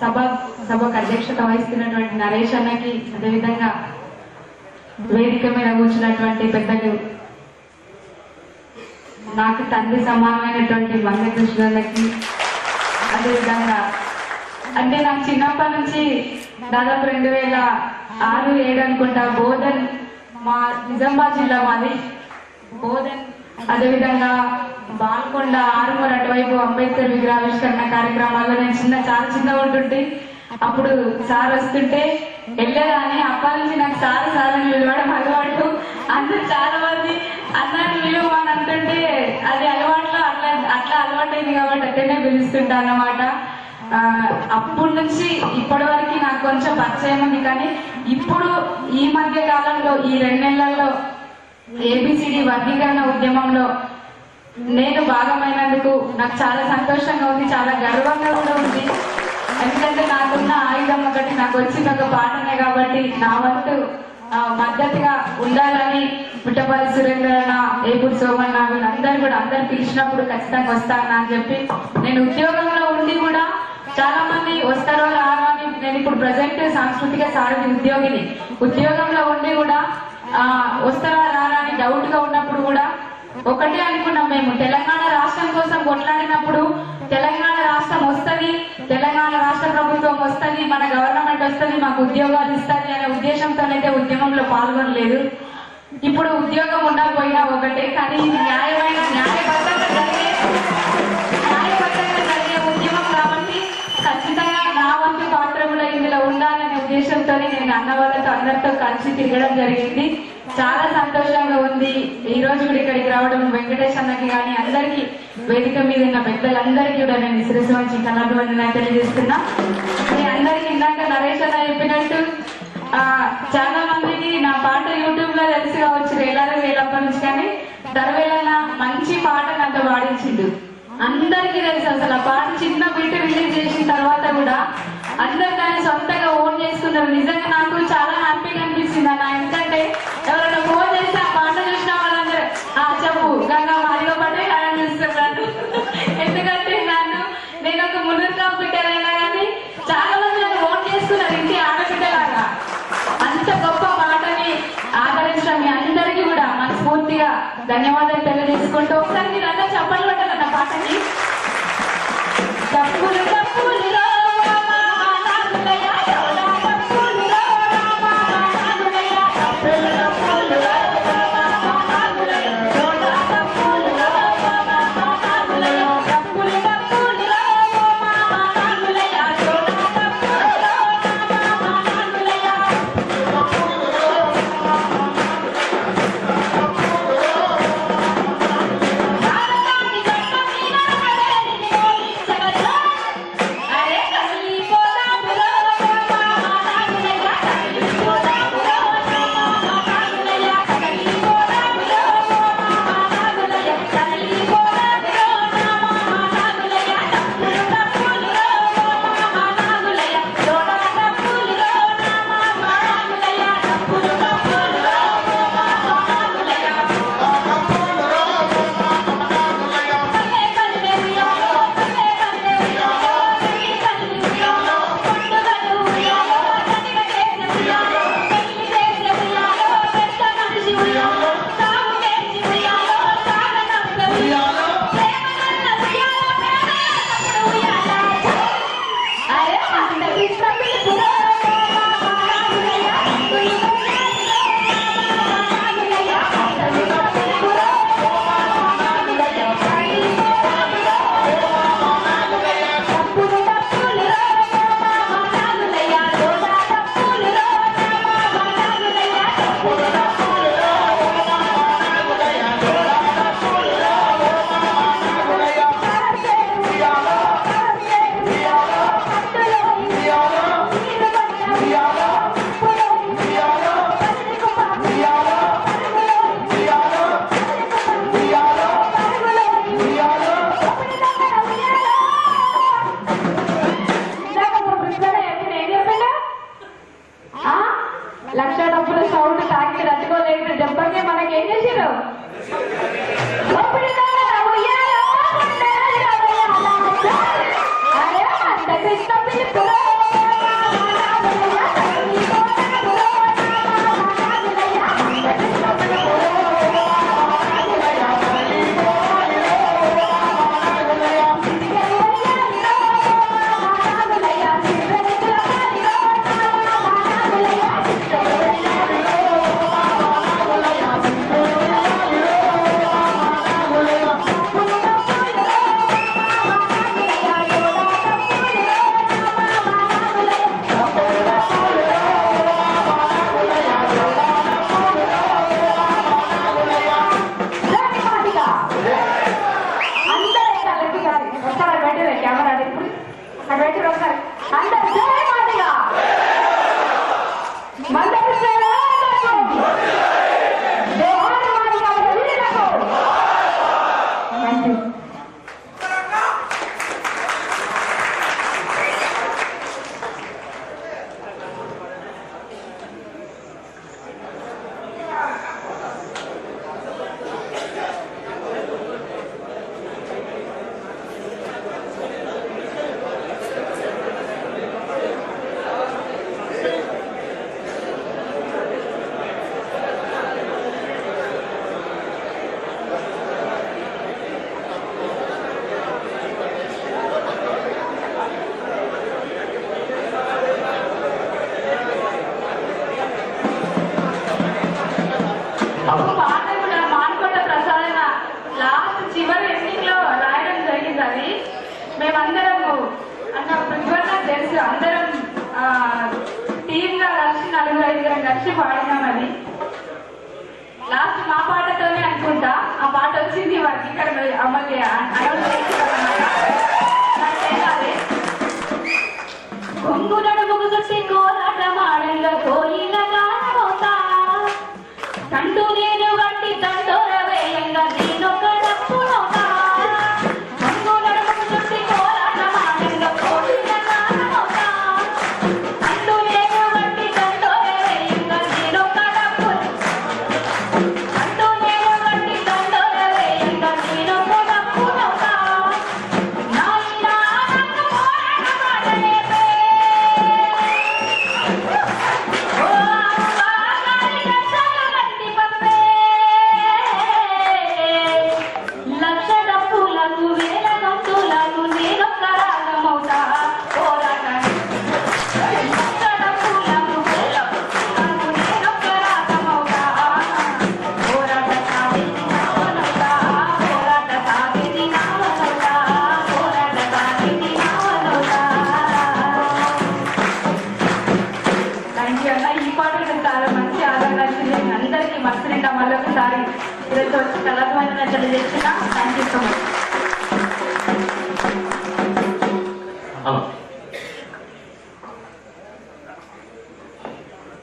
సభకు అధ్యక్షత వహిస్తున్నటువంటి నరేష్ అన్నకి, అదేవిధంగా వేదిక మీద కూర్చున్నటువంటి పెద్దలు, నాకు తండ్రి సమానమైనటువంటి వంద కృష్ణులకి, అదేవిధంగా అంటే నాకు చిన్నప్పటి నుంచి దాదాపు 2006, 2007 అనుకుంటా బోధన్, మా నిజామాబాద్ జిల్లా మాది బోధన్, అదేవిధంగా బాల్కొండ, ఆరుమూరు అటువైపు అంబేద్కర్ విగ్రహావిష్కరణ కార్యక్రమాల్లో నేను చాలా చిన్నగా ఉంటుంటే అప్పుడు సార్ వస్తుంటే వెళ్ళేదాన్ని. అప్పటి నుంచి నాకు సార్ అని పిలవడం అలవాటు. అందరూ చాలా మంది అన్నాన్ని విలువ అని అంటుంటే అది అలవాట్లో అట్లా అలవాటైంది కాబట్టి అట్టనే పిలుస్తుంటా అన్నమాట. అప్పటి నుంచి ఇప్పటి వరకు నాకు కొంచెం పరిచయం ఉంది. కానీ ఇప్పుడు ఈ మధ్య కాలంలో ఈ 2 నెలల్లో ఏబిసిడి వర్గీకరణ ఉద్యమంలో నేను భాగమైనందుకు నాకు చాలా సంతోషంగా ఉంది, చాలా గర్వంగా కూడా ఉంది. ఎందుకంటే నాకున్న ఆయుధం ఒకటి, నాకు వచ్చిన ఒక పాటనే కాబట్టి నా వంతు మద్దతుగా ఉండాలని పుట్టపల్లి సురేంద్రన్న, ఏపూడి సోమన్న వీళ్ళందరూ కూడా అందరు పిలిచినప్పుడు ఖచ్చితంగా వస్తాను అని చెప్పి, నేను ఉద్యోగంలో ఉండి కూడా చాలా మంది వస్తారో రారో అని, నేను ఇప్పుడు ప్రజెంట్ సాంస్కృతిక సారథి ఉద్యోగిని, ఉద్యోగంలో ఉండి కూడా వస్తారా రారా అని డౌట్ గా ఉన్నప్పుడు కూడా ఒకటే అనుకున్నాం మేము, తెలంగాణ రాష్ట్రం కోసం కొట్లాడినప్పుడు తెలంగాణ రాష్ట్రం వస్తుంది, తెలంగాణ రాష్ట్ర ప్రభుత్వం వస్తుంది, మన గవర్నమెంట్ వస్తుంది, మాకు ఉద్యోగాలు ఇస్తుంది అనే ఉద్దేశంతోనైతే ఉద్యమంలో పాల్గొనలేదు. ఇప్పుడు ఉద్యోగం ఉండకపోయినా ఒకటే, కానీ ఇది న్యాయబద్ధంగా జరిగే ఉద్యమం కాబట్టి ఖచ్చితంగా నా వంతు పాత్ర కూడా ఇందులో ఉండాలనే ఉద్దేశంతో నేను అన్న వాళ్ళతో అందరితో కలిసి తిరగడం జరిగింది. చాలా సంతోషంగా ఉంది ఈ రోజు కూడా ఇక్కడికి రావడం. వెంకటేష్ అన్నకి కానీ అందరికీ, వేదిక మీద ఉన్న పెద్దలందరికీ కూడా నేను శిరస్సు వంచి కళాభివందన తెలియజేస్తున్నా. మీ అందరికీ ఇందాక నరేష్ అన్న చెప్పినట్టు చాలా మందికి నా పాట యూట్యూబ్ లో తెలిసి కావచ్చు, వేలప్పటి నుంచి. కానీ దర్వేలన్న మంచి పాట నాతో పాడించిండు, అందరికీ తెలుసు. అసలు ఆ పాట చిన్న బీట్ రిలీజ్ చేసిన తర్వాత కూడా అందరు దాన్ని సొంతంగా ఓన్ చేసుకున్నారు. నిజంగా నాకు చాలా హ్యాపీగా అనిపించింది అన్న. ఎందుకంటే ఎవరైనా ఫోన్ చేసి ఆ పాట చూసిన వాళ్ళందరూ చెప్పు గంగా మాదిగో పాటే అని చూస్తున్నాను. ఎందుకంటే నేను ఒక మునుగా బిడ్డర్ అయినా కానీ చాలా మంది నన్ను ఓన్ చేసుకున్నారు, ఇంటి ఆడబిడ్డలాగా. అంత గొప్ప పాటని ఆదరించడం మీ అందరికీ కూడా మనస్ఫూర్తిగా ధన్యవాదాలు తెలియజేసుకుంటూ, ఒకసారి మీరు అందరూ చెప్పలు పట్టాలన్న పాటని. తప్పులు తప్పులు అందరూ జై మాదిగా మందకృష్ణ మేమందరము అన్న ప్రజ్వల్ తెలుసు, అందరం టీమ్ గా కలిసి 4-5 కలిసి పాడినామని. లాస్ట్ మా పాటతోనే అనుకుంటా ఆ పాట వచ్చింది వారికి ఇక్కడ అమ్మకి కొంగు నడుముకు చుట్టి కోలాట మాడంలో కోయిల గానమోతా కంటూ నేను గట్టి తండోర వేయంగా నేనొక డప్పునోతా అందరికీ మనసు నిండా మళ్ళొకసారి ఈరోజు వచ్చి కళాత్మక తెలియజేస్తున్నా. Thank you so much.